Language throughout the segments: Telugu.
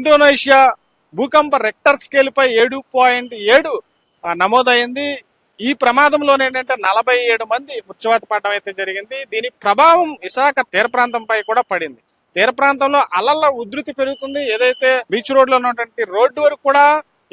ఇండోనేషియా భూకంప రెక్టర్ స్కేల్ పై 7.7 నమోదైంది. ఈ ప్రమాదంలోనే ఏంటంటే 47 మంది మృత్యువాత పడడం అయితే జరిగింది. దీని ప్రభావం విశాఖ తీర ప్రాంతంపై కూడా పడింది. తీర ప్రాంతంలో అలల ఉధృతి పెరుగుతుంది. ఏదైతే బీచ్ రోడ్ లో ఉన్నటువంటి రోడ్డు వరకు కూడా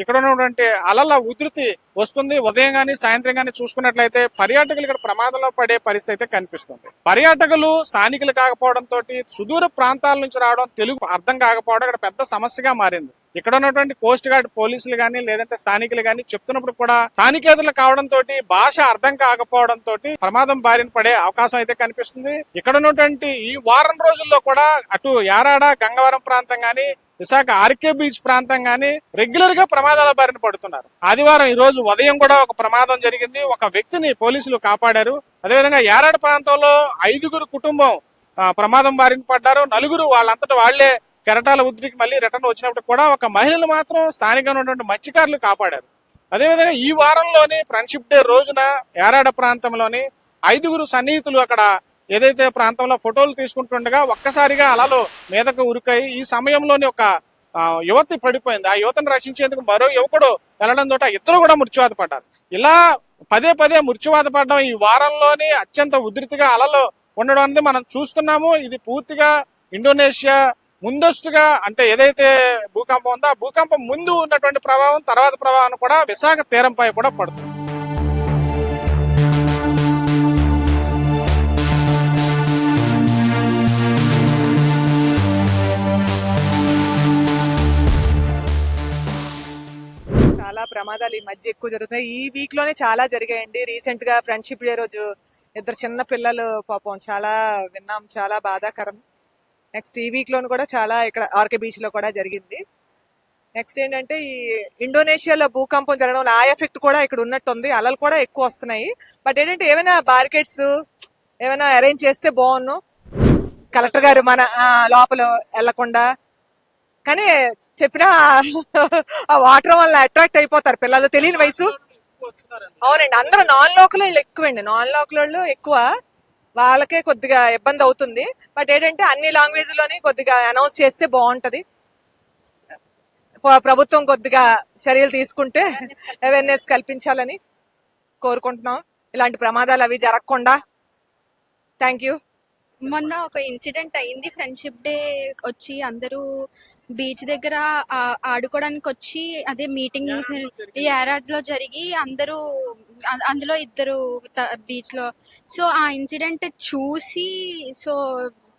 ఇక్కడ ఉన్నటువంటి అలల ఉధృతి వస్తుంది. ఉదయం గానీ సాయంత్రం గానీ చూసుకున్నట్లయితే పర్యాటకులు ఇక్కడ ప్రమాదంలో పడే పరిస్థితి అయితే కనిపిస్తుంది. పర్యాటకులు స్థానికులు కాకపోవడంతో సుదూర ప్రాంతాల నుంచి రావడం, తెలుగు అర్థం కాకపోవడం ఇక్కడ పెద్ద సమస్యగా మారింది. ఇక్కడ ఉన్నటువంటి కోస్ట్ గార్డ్ పోలీసులు గానీ లేదంటే స్థానికులు గానీ చెప్తున్నప్పుడు కూడా స్థానికేతరులు కావడంతో భాష అర్థం కాకపోవడంతో ప్రమాదం బారిన పడే అవకాశం అయితే కనిపిస్తుంది. ఇక్కడ ఉన్నటువంటి ఈ వారం రోజుల్లో కూడా అటు యారాడ గంగవరం ప్రాంతం గానీ విశాఖ ఆర్కే బీచ్ ప్రాంతం గానీ రెగ్యులర్ గా ప్రమాదాల బారిన పడుతున్నారు. ఆదివారం ఈ రోజు ఉదయం కూడా ఒక ప్రమాదం జరిగింది. ఒక వ్యక్తిని పోలీసులు కాపాడారు. అదేవిధంగా యారాడ ప్రాంతంలో 5గురు కుటుంబం ప్రమాదం బారిన పడ్డారు. 4 వాళ్ళంతటా వాళ్లే కెరటాల ఉధృతికి మళ్ళీ రిటర్న్ వచ్చినప్పుడు కూడా ఒక మహిళలు మాత్రం స్థానికంగా ఉన్నటువంటి మత్స్యకారులు కాపాడారు. అదేవిధంగా ఈ వారంలోని ఫ్రెండ్షిప్ డే రోజున యారాడ ప్రాంతంలోని 5గురు సన్నిహితులు అక్కడ ఏదైతే ప్రాంతంలో ఫోటోలు తీసుకుంటుండగా ఒక్కసారిగా అలలు మీదకు ఉరికాయి. ఈ సమయంలోని ఒక యువతి పడిపోయింది. ఆ యువతను రక్షించేందుకు మరో యువకుడు వెళ్లడం తోట 2 కూడా మృత్యువాత పడ్డారు. ఇలా పదే పదే మృత్యువాత పడడం ఈ వారంలోని అత్యంత ఉధృతిగా అలలు ఉండడం అనేది మనం చూస్తున్నాము. ఇది పూర్తిగా ఇండోనేషియా ముందస్తుగా అంటే ఏదైతే భూకంపం ఉందో ఆ భూకంపం ముందు ఉన్నటువంటి ప్రభావం తర్వాత ప్రభావం కూడా విశాఖ తీరంపై కూడా పడుతుంది. చాలా ప్రమాదాలు ఈ మధ్య ఎక్కువ జరుగుతున్నాయి. ఈ వీక్ లోనే చాలా జరిగాయండి. రీసెంట్ గా ఫ్రెండ్షిప్ డే రోజు 2 చిన్న పిల్లలు పాపం చాలా విన్నాం, చాలా బాధాకరం. నెక్స్ట్ ఈ వీక్ లోను కూడా చాలా ఇక్కడ ఆర్కే బీచ్ లో కూడా జరిగింది. నెక్స్ట్ ఏంటంటే ఈ ఇండోనేషియాలో భూకంపం జరగడం ఆ ఎఫెక్ట్ కూడా ఇక్కడ ఉన్నట్టుంది. అలలు కూడా ఎక్కువ వస్తున్నాయి. బట్ ఏంటంటే ఏమైనా బారికేడ్స్ ఏమైనా అరేంజ్ చేస్తే బాగున్ను. కలెక్టర్ గారు మన లోపల వెళ్లకుండా, కానీ చెప్పినా ఆ వాటర్ వల్ల అట్రాక్ట్ అయిపోతారు పిల్లలు, తెలియని వయసు. అవునండి, అందరూ నాన్ లోకల్ ఎక్కువండి. నాన్ లోకల్ ఎక్కువ, వాళ్ళకే కొద్దిగా ఇబ్బంది అవుతుంది. బట్ ఏంటంటే అన్ని లాంగ్వేజ్ లోని కొద్దిగా అనౌన్స్ చేస్తే బాగుంటది. ప్రభుత్వం కొద్దిగా చర్యలు తీసుకుంటే అవేర్నెస్ కల్పించాలని కోరుకుంటున్నాం. ఇలాంటి ప్రమాదాలు అవి జరగకుండా. Thank you. మొన్న ఒక ఇన్సిడెంట్ అయింది. ఫ్రెండ్షిప్ డే వచ్చి అందరూ బీచ్ దగ్గర ఆడుకోవడానికి వచ్చి అదే మీటింగ్ యారాడ్ లో జరిగి అందరూ అందులో 2 బీచ్ లో. సో ఆ ఇన్సిడెంట్ చూసి సో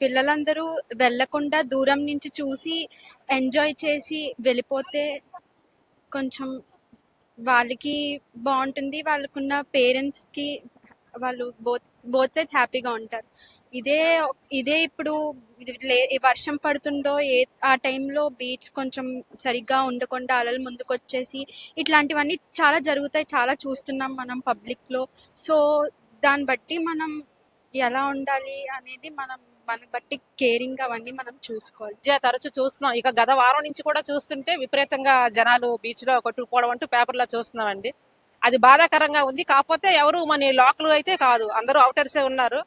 పిల్లలందరూ వెళ్ళకుండా దూరం నుంచి చూసి ఎంజాయ్ చేసి వెళ్ళిపోతే కొంచెం వాళ్ళకి బాగుంటుంది. వాళ్ళకున్న పేరెంట్స్కి వాళ్ళు బోత్ సైడ్స్ హ్యాపీగా ఉంటారు. ఇదే ఇప్పుడు వర్షం పడుతుందో ఆ టైంలో బీచ్ కొంచెం సరిగ్గా ఉండకుండా అలలు ముందుకు వచ్చేసి ఇట్లాంటివన్నీ చాలా జరుగుతాయి, చాలా చూస్తున్నాం మనం పబ్లిక్లో. సో దాన్ని బట్టి మనం ఎలా ఉండాలి అనేది మనకు బట్టి కేరింగ్ అవన్నీ మనం చూసుకోవాలి. తరచూ చూస్తున్నాం. ఇక గత వారం నుంచి కూడా చూస్తుంటే విపరీతంగా జనాలు బీచ్ లో కొట్టుకుపోవడం అంటూ పేపర్లో చూస్తున్నామండి. అది బాధాకరంగా ఉంది. కాకపోతే ఎవరు మన లోకల్ అయితే కాదు, అందరూ అవుటర్సే ఉన్నారు.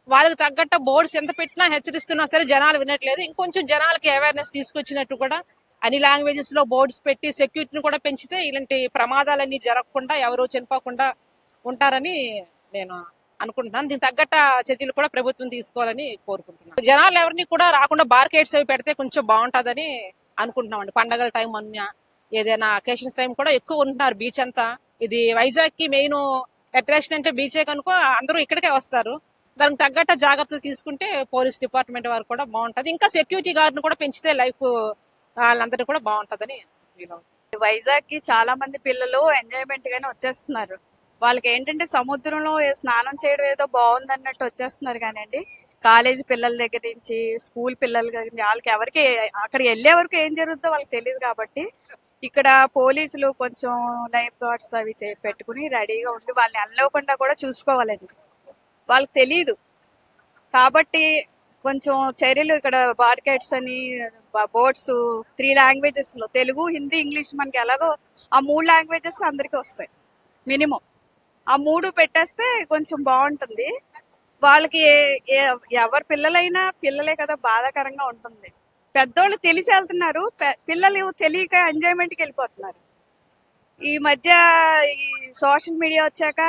వాళ్ళకి తగ్గట్టు బోర్డ్స్ ఎంత పెట్టినా హెచ్చరిస్తున్నా సరే జనాలు వినట్లేదు. ఇంకొంచెం జనాలకి అవేర్నెస్ తీసుకొచ్చినట్టు కూడా అన్ని లాంగ్వేజెస్ లో బోర్డ్స్ పెట్టి సెక్యూరిటీని కూడా పెంచితే ఇలాంటి ప్రమాదాలన్నీ జరగకుండా ఎవరు చనిపోకుండా ఉంటారని నేను అనుకుంటున్నాను. దీనికి తగ్గట్టు చర్యలు కూడా ప్రభుత్వం తీసుకోవాలని కోరుకుంటున్నాను. జనాలు ఎవరిని కూడా రాకుండా బార్కేడ్స్ అవి పెడితే కొంచెం బాగుంటుందని అనుకుంటున్నాం అండి. పండగల టైం అన్నా ఏదైనా అకేషన్స్ టైం కూడా ఎక్కువ ఉంటున్నారు బీచ్ అంతా. ఇది వైజాగ్ కి మెయిన్ అట్రాక్షన్ అంటే బీచే కనుక అందరూ ఇక్కడికే వస్తారు. దానికి తగ్గట్టు జాగ్రత్తలు తీసుకుంటే పోలీస్ డిపార్ట్మెంట్ వారు కూడా బాగుంటది. ఇంకా సెక్యూరిటీ గార్డ్ కూడా పెంచితే లైఫ్ వాళ్ళందరూ కూడా బాగుంటదని. వైజాగ్ కి చాలా మంది పిల్లలు ఎంజాయ్మెంట్ గానే వచ్చేస్తున్నారు. వాళ్ళకి ఏంటంటే సముద్రంలో స్నానం చేయడం ఏదో బాగుంది అన్నట్టు వచ్చేస్తున్నారు. కానివ్వండి, కాలేజీ పిల్లల దగ్గర నుంచి స్కూల్ పిల్లల దగ్గర నుంచి వాళ్ళకి ఎవరికి అక్కడికి వెళ్ళే వరకు ఏం జరుగుతుందో వాళ్ళకి తెలియదు. కాబట్టి ఇక్కడ పోలీసులు కొంచెం లైఫ్ గార్డ్స్ అవి పెట్టుకుని రెడీగా ఉండి వాళ్ళని వెళ్ళకుండా కూడా చూసుకోవాలండి. వాళ్ళకి తెలియదు కాబట్టి కొంచెం చర్యలు ఇక్కడ బార్కెట్స్ అని బోర్డ్స్ 3 లాంగ్వేజెస్ లో తెలుగు, హిందీ, ఇంగ్లీష్ మనకి ఎలాగో ఆ 3 లాంగ్వేజెస్ అందరికి వస్తాయి మినిమం. ఆ 3 పెట్టేస్తే కొంచెం బాగుంటుంది. వాళ్ళకి ఎవరి పిల్లలైనా పిల్లలే కదా, బాధాకరంగా ఉంటుంది. పెద్దోళ్ళు తెలిసి వెళ్తున్నారు, పిల్లలు తెలియక ఎంజాయ్మెంట్కి వెళ్ళిపోతున్నారు. ఈ మధ్య ఈ సోషల్ మీడియా వచ్చాక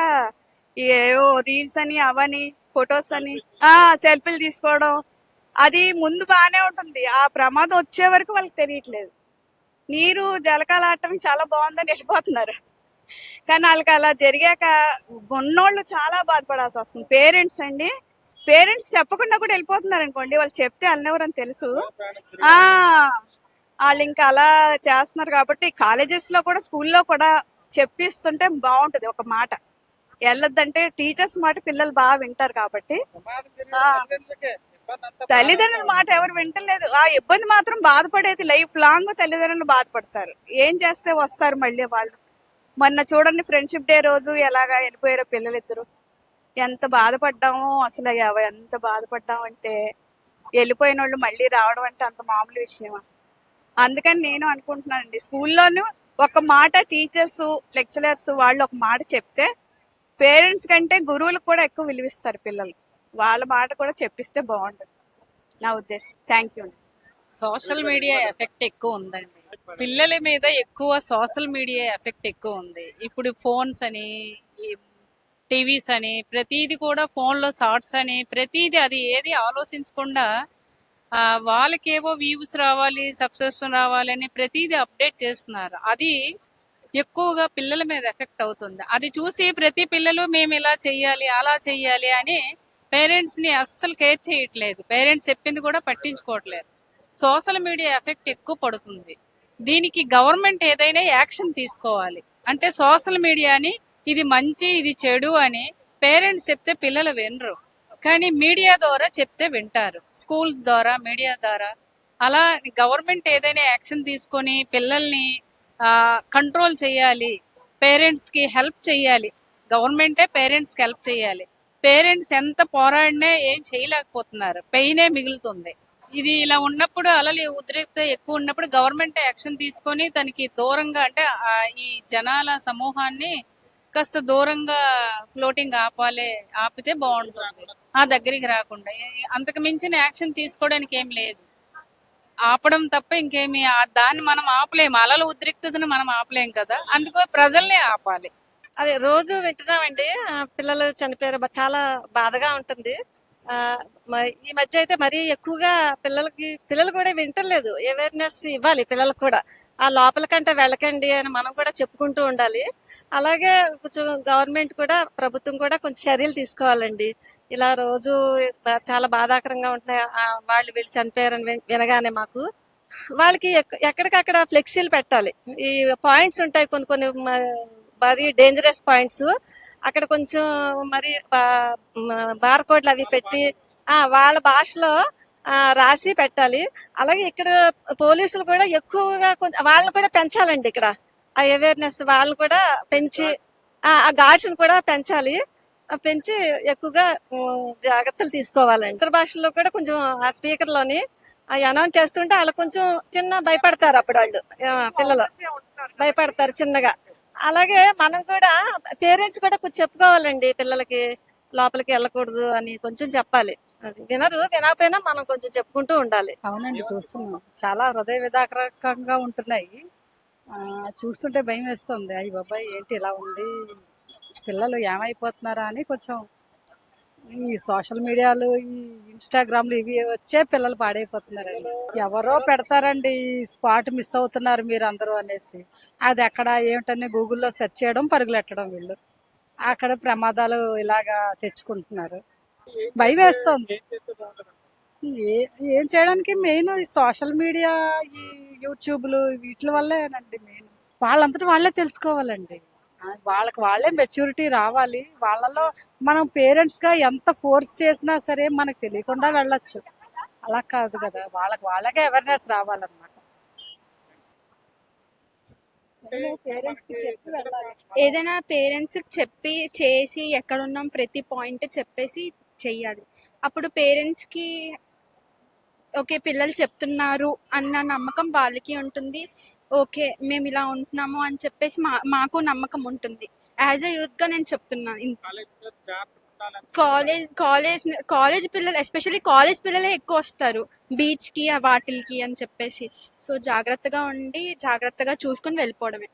ఏవో రీల్స్ అని అవని ఫొటోస్ అని సెల్ఫీలు తీసుకోవడం, అది ముందు బాగానే ఉంటుంది. ఆ ప్రమాదం వచ్చే వరకు వాళ్ళకి తెలియట్లేదు. నీరు జలకాలు ఆడటం చాలా బాగుందని వెళ్ళిపోతున్నారు. కానీ వాళ్ళకి అలా జరిగాక ఉన్నోళ్ళు చాలా బాధపడాల్సి వస్తుంది. పేరెంట్స్ చెప్పకుండా కూడా వెళ్ళిపోతున్నారు అనుకోండి, వాళ్ళు చెప్తే వెళ్ళినవరని తెలుసు. ఆ వాళ్ళు ఇంకా అలా చేస్తున్నారు. కాబట్టి కాలేజెస్ లో కూడా స్కూల్లో కూడా చెప్పిస్తుంటే బాగుంటది. ఒక మాట వెళ్ళొద్దంటే టీచర్స్ మాట పిల్లలు బాగా వింటారు. కాబట్టి తల్లిదండ్రుల మాట ఎవరు వింటలేదు. ఆ ఇబ్బంది మాత్రం బాధపడేది లైఫ్ లాంగ్ తల్లిదండ్రులు బాధపడతారు. ఏం చేస్తే వస్తారు మళ్ళీ వాళ్ళు. మొన్న చూడండి ఫ్రెండ్షిప్ డే రోజు ఎలాగా వెళ్ళిపోయారో పిల్లలిద్దరు. ఎంత బాధపడ్డామో అసలు. ఎంత బాధపడ్డామంటే వెళ్ళిపోయిన వాళ్ళు మళ్ళీ రావడం అంటే అంత మామూలు విషయమా. అందుకని నేను అనుకుంటున్నానండి, స్కూల్లోనూ ఒక మాట టీచర్స్ లెక్చరర్స్ వాళ్ళు ఒక మాట చెప్తే పేరెంట్స్ కంటే గురువులకు కూడా ఎక్కువ విలువిస్తారు పిల్లలు. వాళ్ళ మాట కూడా చెప్పిస్తే బాగుంటుంది నా ఉద్దేశం. Thank you. Social media effect ఎక్కువ ఉందండి. పిల్లల మీద ఎక్కువ సోషల్ మీడియా ఎఫెక్ట్ ఎక్కువ ఉంది. ఇప్పుడు ఫోన్స్ అని, ఈ టీవీస్ అని, ప్రతిదీ కూడా ఫోన్లో షార్ట్స్ అని, ప్రతిదీ అది ఏది ఆలోచించకుండా వాళ్ళకేవో వ్యూస్ రావాలి, సబ్స్క్రిప్షన్ రావాలి అని ప్రతిదీ అప్డేట్ చేస్తున్నారు. అది ఎక్కువగా పిల్లల మీద ఎఫెక్ట్ అవుతుంది. అది చూసి ప్రతి పిల్లలు మేము ఇలా చెయ్యాలి, అలా చెయ్యాలి అని పేరెంట్స్ని అస్సలు కేర్ చేయట్లేదు. పేరెంట్స్ చెప్పింది కూడా పట్టించుకోవట్లేదు. సోషల్ మీడియా ఎఫెక్ట్ ఎక్కువ పడుతుంది. దీనికి గవర్నమెంట్ ఏదైనా యాక్షన్ తీసుకోవాలి. అంటే సోషల్ మీడియాని ఇది మంచి ఇది చెడు అని పేరెంట్స్ చెప్తే పిల్లలు వినరు, కానీ మీడియా ద్వారా చెప్తే వింటారు. స్కూల్స్ ద్వారా, మీడియా ద్వారా. అలా గవర్నమెంట్ ఏదైనా యాక్షన్ తీసుకొని పిల్లల్ని కంట్రోల్ చేయాలి, పేరెంట్స్కి హెల్ప్ చేయాలి. గవర్నమెంటే పేరెంట్స్కి హెల్ప్ చేయాలి. పేరెంట్స్ ఎంత పోరాడినా ఏం చేయలేకపోతున్నారు, పెయినే మిగులుతుంది. ఇది ఇలా ఉన్నప్పుడు అలలు ఉద్రిక్త ఎక్కువ ఉన్నప్పుడు గవర్నమెంట్ యాక్షన్ తీసుకొని దానికి దూరంగా, అంటే ఈ జనాల సమూహాన్ని కాస్త దూరంగా ఫ్లోటింగ్ ఆపితే బాగుంటుంది. ఆ దగ్గరికి రాకుండా అంతకు మించిన యాక్షన్ తీసుకోవడానికి ఏం లేదు. ఆపడం తప్ప ఇంకేమి దాన్ని మనం ఆపలేము. అలల ఉద్రిక్తతను మనం ఆపలేం కదా, అందుకో ప్రజల్నే ఆపాలి. అదే రోజు వింటున్నామండి. పిల్లలు చనిపోయారు, చాలా బాధగా ఉంటుంది. ఈ మధ్య అయితే మరీ ఎక్కువగా పిల్లలు కూడా వింటలేదు. అవేర్నెస్ ఇవ్వాలి పిల్లలకు కూడా. ఆ లోపలికంటే వెళ్ళకండి అని మనం కూడా చెప్పుకుంటూ ఉండాలి. అలాగే కొంచెం గవర్నమెంట్ కూడా, ప్రభుత్వం కూడా కొంచెం చర్యలు తీసుకోవాలండి. ఇలా రోజు చాలా బాధాకరంగా ఉంటున్నాయి. వీళ్ళు చనిపోయారని వినగానే మాకు వాళ్ళకి ఎక్కడికక్కడ ఫ్లెక్సీలు పెట్టాలి. ఈ పాయింట్స్ ఉంటాయి కొన్ని కొన్ని మరి డేంజరస్ పాయింట్స్, అక్కడ కొంచెం మరి బార్కోడ్లు అవి పెట్టి వాళ్ళ భాషలో రాసి పెట్టాలి. అలాగే ఇక్కడ పోలీసులు కూడా ఎక్కువగా వాళ్ళని కూడా పెంచాలండి. ఇక్కడ ఆ అవేర్నెస్ వాళ్ళు కూడా పెంచి ఆ గార్డ్స్ కూడా పెంచాలి. పెంచి ఎక్కువగా జాగ్రత్తలు తీసుకోవాలండి. ఇతర భాషల్లో కూడా కొంచెం ఆ స్పీకర్ లోని అనౌన్స్ చేస్తుంటే వాళ్ళు కొంచెం చిన్న భయపడతారు. అప్పుడు వాళ్ళు పిల్లలు భయపడతారు చిన్నగా. అలాగే మనం కూడా పేరెంట్స్ కూడా కొంచెం చెప్పుకోవాలండి, పిల్లలకి లోపలికి వెళ్ళకూడదు అని కొంచెం చెప్పాలి. అది వినకపోయినా మనం కొంచెం చెప్పుకుంటూ ఉండాలి. అవునండి, చూస్తున్నాం. చాలా హృదయ విదారకంగా ఉంటున్నాయి. చూస్తుంటే భయం వేస్తుంది. అయ్యి బాబాయ్ ఏంటి ఇలా ఉంది, పిల్లలు ఏమైపోతున్నారా అని. కొంచెం ఈ సోషల్ మీడియాలు, ఈ ఇన్స్టాగ్రామ్లు ఇవి వచ్చే పిల్లలు పాడైపోతున్నారండి. ఎవరో పెడతారండి, స్పాట్ మిస్ అవుతున్నారు మీరు అందరూ అనేసి. అది ఎక్కడ ఏమిటని గూగుల్లో సెర్చ్ చేయడం, పరుగులెట్టడం. వీళ్ళు అక్కడ ప్రమాదాలు ఇలాగా తెచ్చుకుంటున్నారు. భయం వేస్తుంది. ఏం చేయడానికి మెయిన్ ఈ సోషల్ మీడియా, ఈ యూట్యూబ్లు వీటి వల్లేనండి మెయిన్. వాళ్ళంతటా వాళ్ళే తెలుసుకోవాలండి. వాళ్ళకి వాళ్ళే మెచ్యూరిటీ రావాలి. వాళ్ళలో మనం పేరెంట్స్ గా ఎంత ఫోర్స్ చేసినా సరే మనకు తెలియకుండా వెళ్ళొచ్చు. అలా కాదు కదా, వాళ్ళకే అవేర్నెస్ రావాలన్నమాట. ఏదైనా పేరెంట్స్ చెప్పి చేసి ఎక్కడున్నాం ప్రతి పాయింట్ చెప్పేసి చెయ్యాలి. అప్పుడు పేరెంట్స్ కి ఓకే పిల్లలు చెప్తున్నారు అన్న నమ్మకం వాళ్ళకి ఉంటుంది. ఓకే మేము ఇలా ఉంటున్నాము అని చెప్పేసి మాకు నమ్మకం ఉంటుంది. యాజ్ ఎ యూత్ గా నేను చెప్తున్నాను. కాలేజ్ పిల్లలు, ఎస్పెషల్లీ కాలేజ్ పిల్లలే ఎక్కువ వస్తారు బీచ్ కి వాటిల్కి అని చెప్పేసి. సో జాగ్రత్తగా ఉండి జాగ్రత్తగా చూసుకుని వెళ్ళిపోవడమే.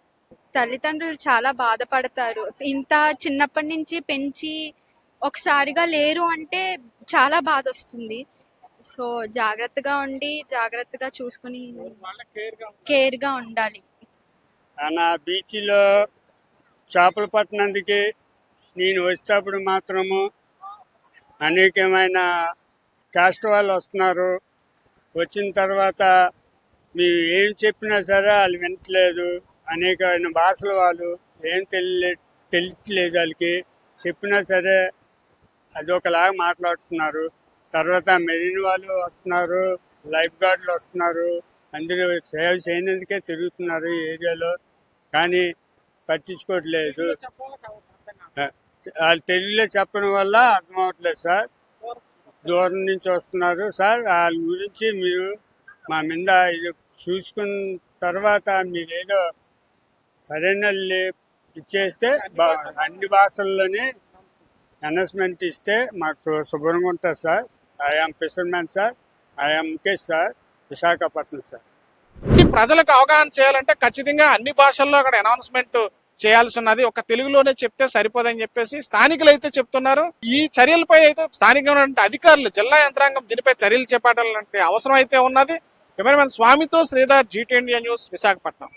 తల్లిదండ్రులు చాలా బాధపడతారు. ఇంత చిన్నప్పటి నుంచి పెంచి ఒకసారిగా లేరు అంటే చాలా బాధ వస్తుంది. సో జాగ్రత్తగా ఉండి జాగ్రత్తగా చూసుకుని కేర్గా ఉండాలి. నా బీచ్లో చేపలు పట్టినందుకు నేను వచ్చేటప్పుడు మాత్రము అనేకమైన కాస్ట్ వాళ్ళు వస్తున్నారు. వచ్చిన తర్వాత మీరు ఏం చెప్పినా సరే వాళ్ళు వినట్లేదు. అనేకమైన భాషలు వాళ్ళు ఏం తెలియట్లేదు. వాళ్ళకి చెప్పినా సరే అదొకలాగా మాట్లాడుతున్నారు. తర్వాత మెరీన్ వాళ్ళు వస్తున్నారు, లైఫ్ గార్డులు వస్తున్నారు, అందరూ సేవ చేయనందుకే తిరుగుతున్నారు ఈ ఏరియాలో, కానీ పట్టించుకోవట్లేదు. వాళ్ళు తెలుగులో చెప్పడం వల్ల అర్థం అవ్వట్లేదు సార్. దూరం నుంచి వస్తున్నారు సార్. వాళ్ళ గురించి మీరు మా మీద ఇది చూసుకున్న తర్వాత మీరు ఏదో సరైన ఇచ్చేస్తే అన్ని భాషల్లోనే అనౌన్స్మెంట్ ఇస్తే మాకు శుభ్రంగా ఉంటుంది sir. I'm fisherman sir. I'm Mukesh sir, Visakhapatnam sir. ఈ ప్రజలకు అవగాహన చేయాలంటే ఖచ్చితంగా అన్ని భాషల్లో అక్కడ అనౌన్స్మెంట్ చేయాల్సి ఉన్నది. ఒక తెలుగులోనే చెప్తే సరిపోదని చెప్పేసి స్థానికులు అయితే చెప్తున్నారు. ఈ చర్యలపై అయితే స్థానికంగా అధికారులు, జిల్లా యంత్రాంగం దీనిపై చర్యలు చేపట్టాలంటే అవసరం అయితే ఉన్నది. కెమెరామెన్ స్వామితో Sridhar, GT India news, Visakhapatnam.